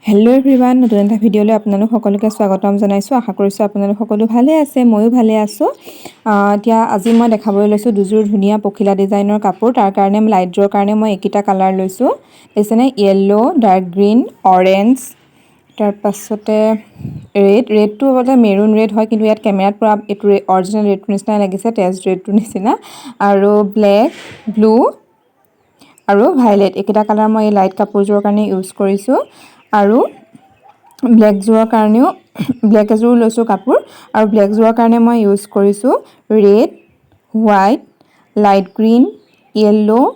Hello' everyone, নতুন এটা ভিডিঅ'লৈ আপোনালোক সকলোকে স্বাগতম জনাইছোঁ। আশা কৰিছোঁ আপোনালোক সকলো ভালে আছে, ময়ো ভালে আছোঁ। আজি মই দেখাবলৈ লৈছোঁ দুযোৰ ধুনীয়া পখিলা ডিজাইনৰ কাপোৰ। তাৰ কাৰণে লাইট ড্ৰৰ কাৰণে মই এইকেইটা কালাৰ লৈছোঁ। দেখিছেনে, য়েল্ল', ডাৰ্ক গ্ৰীণ, অৰেঞ্জ, তাৰপাছতে ৰেডটো অলপ মেৰুন ৰেড হয়, কিন্তু ইয়াত কেমেৰাত পৰা এইটো অৰিজিনেল ৰেডটোৰ নিচিনাই লাগিছে, তেজ ৰেডটোৰ নিচিনা। আৰু ব্লেক, ব্লু আৰু ভাইলেট, এইকেইটা কালাৰ মই এই লাইট কাপোৰযোৰৰ কাৰণে ইউজ কৰিছোঁ। আৰু ব্লেকযোৰৰ কাৰণেও ব্লেক এযোৰ লৈছোঁ কাপোৰ, আৰু ব্লেকযোৰৰ কাৰণে মই ইউজ কৰিছোঁ red, white, light green, yellow',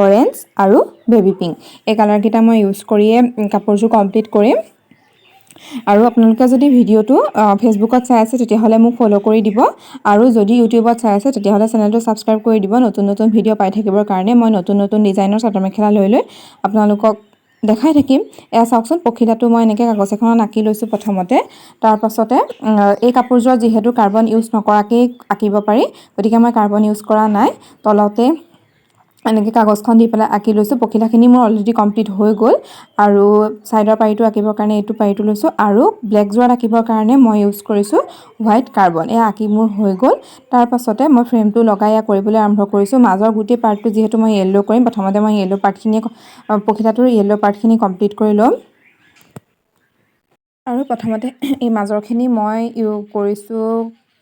orange আৰু বেবী পিংক। এই কালাৰকেইটা মই ইউজ কৰিয়ে কাপোৰযোৰ কমপ্লিট কৰিম। আৰু আপোনালোকে যদি ভিডিঅ'টো ফেচবুকত চাই আছে তেতিয়াহ'লে মোক ফ'ল' কৰি দিব, আৰু যদি ইউটিউবত চাই আছে তেতিয়াহ'লে চেনেলটো ছাবস্ক্ৰাইব কৰি দিব। নতুন নতুন ভিডিঅ' পাই থাকিবৰ কাৰণে মই নতুন নতুন ডিজাইনৰ চাদৰ মেখেলা লৈ আপোনালোকক দেখাই থাকিম। এয়া চাওকচোন, পখিলাটো মই এনেকৈ কাগজ এখনত আঁকি লৈছোঁ প্ৰথমতে। তাৰপাছতে এই কাপোৰযোৰত যিহেতু কাৰ্বন ইউজ নকৰাকেই আঁকিব পাৰি, গতিকে মই কাৰ্বন ইউজ কৰা নাই। তলতে এনেকৈ কাগজখন দি পেলাই আঁকি লৈছোঁ। পখিলাখিনি মোৰ অলৰেডি কমপ্লিট হৈ গ'ল, আৰু ছাইডৰ পাৰিটো আঁকিবৰ কাৰণে এইটো পাৰিটো লৈছোঁ, আৰু ব্লেকযোৰত আঁকিবৰ কাৰণে মই ইউজ কৰিছোঁ হোৱাইট কাৰ্বন। এয়া আঁকি মোৰ হৈ গ'ল। তাৰপাছতে মই ফ্ৰেমটো লগাই কৰিবলৈ আৰম্ভ কৰিছোঁ। মাজৰ গোটেই পাৰ্টটো যিহেতু মই য়েল্ল' কৰিম, প্ৰথমতে মই য়েল্ল' পাৰ্টখিনি পখিলাটোৰ য়েল্ল' পাৰ্টখিনি কমপ্লিট কৰি ল'ম। আৰু প্ৰথমতে এই মাজৰখিনি মই কৰিছোঁ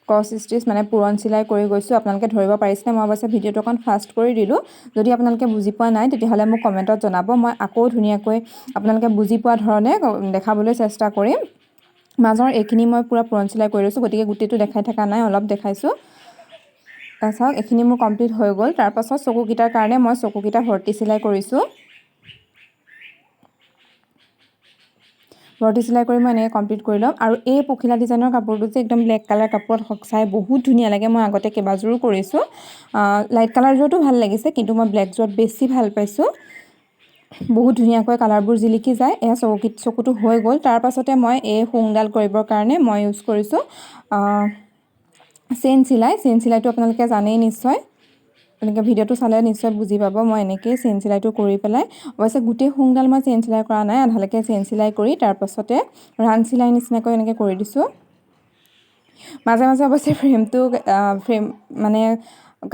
ক্ৰছ ষ্টিচ, মানে পূৰণ চিলাই কৰি গৈছোঁ। আপোনালোকে ধৰিব পাৰিছেনে? মই অৱশ্যে ভিডিঅ'টো অকণ ফাষ্ট কৰি দিলোঁ। যদি আপোনালোকে বুজি পোৱা নাই তেতিয়াহ'লে মোক কমেণ্টত জনাব, মই আকৌ ধুনীয়াকৈ আপোনালোকে বুজি পোৱা ধৰণে দেখাবলৈ চেষ্টা কৰিম। মাজৰ এইখিনি মই পূৰা পূৰণ চিলাই কৰি লৈছোঁ, গতিকে গোটেইটো দেখাই থকা নাই, অলপ দেখাইছোঁ। চাওক, এইখিনি মোৰ কমপ্লিট হৈ গ'ল। তাৰপাছত চকুকেইটাৰ কাৰণে মই চকুকেইটা ভৰ্তি চিলাই কৰিছোঁ। ভৰ্তি চিলাই কৰি মই এনেকৈ কমপ্লিট কৰি ল'ম। আৰু এই পখিলা ডিজাইনৰ কাপোৰটো যে একদম ব্লেক কালাৰ কাপোৰত চাই বহুত ধুনীয়া লাগে। মই আগতে কেইবাযোৰো কৰিছোঁ, লাইট কালাৰযোৰতো ভাল লাগিছে, কিন্তু মই ব্লেকযোৰত বেছি ভাল পাইছোঁ। বহুত ধুনীয়াকৈ কালাৰবোৰ জিলিকি যায়। এয়া চকুটো হৈ গ'ল। তাৰপাছতে মই এই শুংডাল কৰিবৰ কাৰণে মই ইউজ কৰিছোঁ চেইন চিলাই। চেইন চিলাইটো আপোনালোকে জানেই নিশ্চয়, এনেকৈ ভিডিঅ'টো চালে নিশ্চয় বুজি পাব। মই এনেকৈয়ে চেইন চিলাইটো কৰি পেলাই, অৱশ্যে গোটেই শুংডাল মই চেইন চিলাই কৰা নাই, আধালৈকে চেইন চিলাই কৰি তাৰপাছতে ৰান চিলাই নিচিনাকৈ এনেকৈ কৰি দিছোঁ। মাজে মাজে অৱশ্যে ফ্ৰেম মানে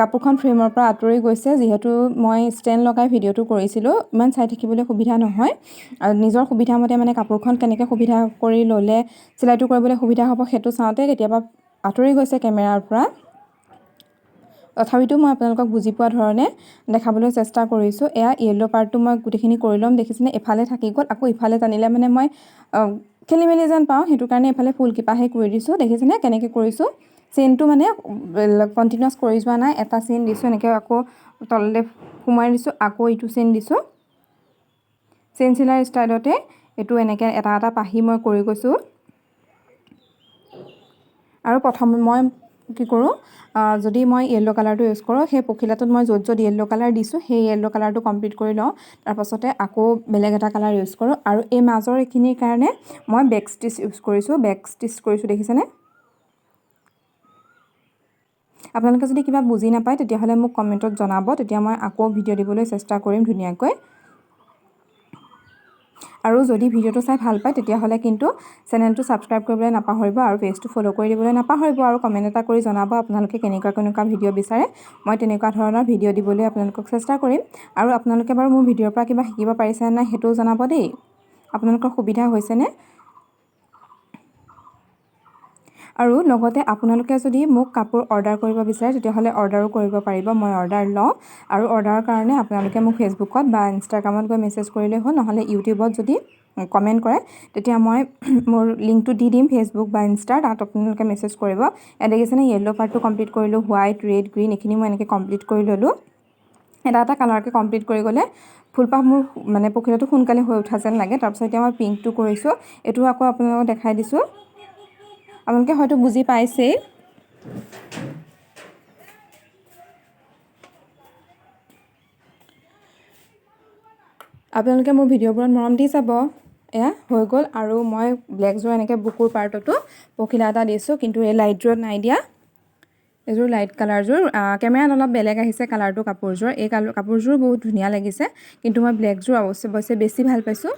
কাপোৰখন ফ্ৰেমৰ পৰা আঁতৰি গৈছে, যিহেতু মই ষ্টেণ্ড লগাই ভিডিঅ'টো কৰিছিলোঁ। ইমান চাই থাকিবলৈ সুবিধা নহয়, আৰু নিজৰ সুবিধামতে মানে কাপোৰখন কেনেকৈ সুবিধা কৰি ল'লে চিলাইটো কৰিবলৈ সুবিধা হ'ব সেইটো চাওঁতে কেতিয়াবা আঁতৰি গৈছে কেমেৰাৰ পৰা। তথাপিতো মই আপোনালোকক বুজি পোৱা ধৰণে দেখাবলৈ চেষ্টা কৰিছোঁ। এয়া য়েল্ল' পাৰ্টটো মই গোটেইখিনি কৰি ল'ম। দেখিছেনে, এফালে থাকি গ'ল, আকৌ ইফালে টানিলে মানে মই খেলি মেলি যেন পাওঁ, সেইটো কাৰণে এফালে ফুলকিপাহে কৰি দিছোঁ। দেখিছেনে কেনেকৈ কৰিছোঁ? চেইনটো মানে কণ্টিনিউৱাছ কৰি যোৱা নাই, এটা চেইন দিছোঁ, এনেকৈ আকৌ তললৈ সোমাই দিছোঁ, আকৌ ইটো চেইন দিছোঁ। চেইন চিলাৰ ষ্টাইলতে এইটো এনেকৈ এটা এটা পাহি মই কৰি গৈছোঁ। আৰু প্ৰথম মই কি কৰোঁ, যদি মই য়েল্ল' কালাৰটো ইউজ কৰোঁ, সেই পখিলাটোত মই য'ত য'ত য়েল্ল' কালাৰ দিছোঁ সেই য়েল্ল' কালাৰটো কমপ্লিট কৰি লওঁ। তাৰপাছতে আকৌ বেলেগ এটা কালাৰ ইউজ কৰোঁ, আৰু এই মাজৰ এইখিনিৰ কাৰণে মই বেক ষ্টিচ ইউজ কৰিছোঁ। বেক ষ্টিচ কৰিছোঁ, দেখিছেনে? আপোনালোকে যদি কিবা বুজি নাপায় তেতিয়াহ'লে মোক কমেণ্টত জনাব, তেতিয়া মই আকৌ ভিডিঅ' দিবলৈ চেষ্টা কৰিম ধুনীয়াকৈ। আৰু যদি ভিডিঅ'টো চাই ভাল পায় তেতিয়াহ'লে কিন্তু চেনেলটো ছাবস্ক্ৰাইব কৰিবলৈ নাপাহৰিব, আৰু পেজটো ফ'ল' কৰি দিবলৈ নাপাহৰিব, আৰু কমেণ্ট এটা কৰি জনাব আপোনালোকে কেনেকুৱা ভিডিঅ' বিচাৰে। মই তেনেকুৱা ধৰণৰ ভিডিঅ' দিবলৈ আপোনালোকক চেষ্টা কৰিম। আৰু আপোনালোকে বাৰু মোৰ ভিডিঅ'ৰ পৰা কিবা শিকিব পাৰিছে নাই সেইটোও জনাব দেই। আপোনালোকৰ সুবিধা হৈছেনে? আৰু লগতে আপোনালোকে যদি মোক কাপোৰ অৰ্ডাৰ কৰিব বিচাৰে তেতিয়াহ'লে অৰ্ডাৰো কৰিব পাৰিব। মই অৰ্ডাৰ লওঁ, আৰু অৰ্ডাৰৰ কাৰণে আপোনালোকে মোক ফেচবুকত বা ইনষ্টাগ্ৰামত গৈ মেছেজ কৰিলেই হ'ল, নহ'লে ইউটিউবত যদি কমেণ্ট কৰে তেতিয়া মই মোৰ লিংকটো দি দিম ফেচবুক বা ইনষ্টাৰ, তাত আপোনালোকে মেছেজ কৰিব। ইয়াত দেখিছেনে, য়েল্ল' পাৰ্টটো কমপ্লিট কৰিলোঁ, হোৱাইট, ৰেড, গ্ৰীণ এইখিনি মই এনেকৈ কমপ্লিট কৰি ল'লোঁ। এটা এটা কালাৰকৈ কমপ্লিট কৰি গ'লে ফুলপাহ মোৰ মানে পখিলাটো সোনকালে হৈ উঠা যেন লাগে। তাৰপিছত এতিয়া মই পিংকটো কৰিছোঁ, এইটো আকৌ আপোনালোকক দেখাই দিছোঁ। আপোনালোকে হয়তো বুজি পাইছেই। আপোনালোকে মোৰ ভিডিঅ'বোৰত মৰম দি যাব। এয়া হৈ গ'ল। আৰু মই ব্লেকযোৰ এনেকৈ বুকুৰ পাৰ্টতো পখিলা এটা দিছোঁ, কিন্তু এই লাইটযোৰত নাই দিয়া। এইযোৰ লাইট কালাৰযোৰ, কেমেৰাত অলপ বেলেগ আহিছে কালাৰটো কাপোৰযোৰ। এই কাপোৰযোৰ বহুত ধুনীয়া লাগিছে, কিন্তু মই ব্লেকযোৰ অৱশ্যে বেছি ভাল পাইছোঁ।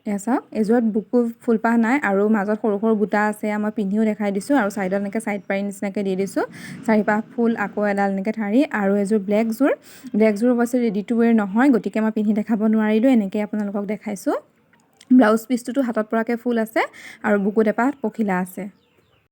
এয়া চাওক এযোৰত বুকু ফুলপাহ নাই আৰু মাজত সৰু সৰু বুটা আছে মই পিন্ধিও দেখাই দিছোঁ আৰু ছাইডত এনেকৈ ছাইড পাৰি নিচিনাকৈ দি দিছোঁ চাৰিপাহ ফুল আকৌ এডাল এনেকৈ ঠাৰি আৰু এযোৰ ব্লেকযোৰ অৱশ্যে ৰেডি টু ৱেৰ নহয় গতিকে মই পিন্ধি দেখাব নোৱাৰিলোঁ এনেকৈ আপোনালোকক দেখাইছোঁ ব্লাউজ পিচটোতো হাতত পৰাকৈ ফুল আছে আৰু বুকুত এপাহ পখিলা আছে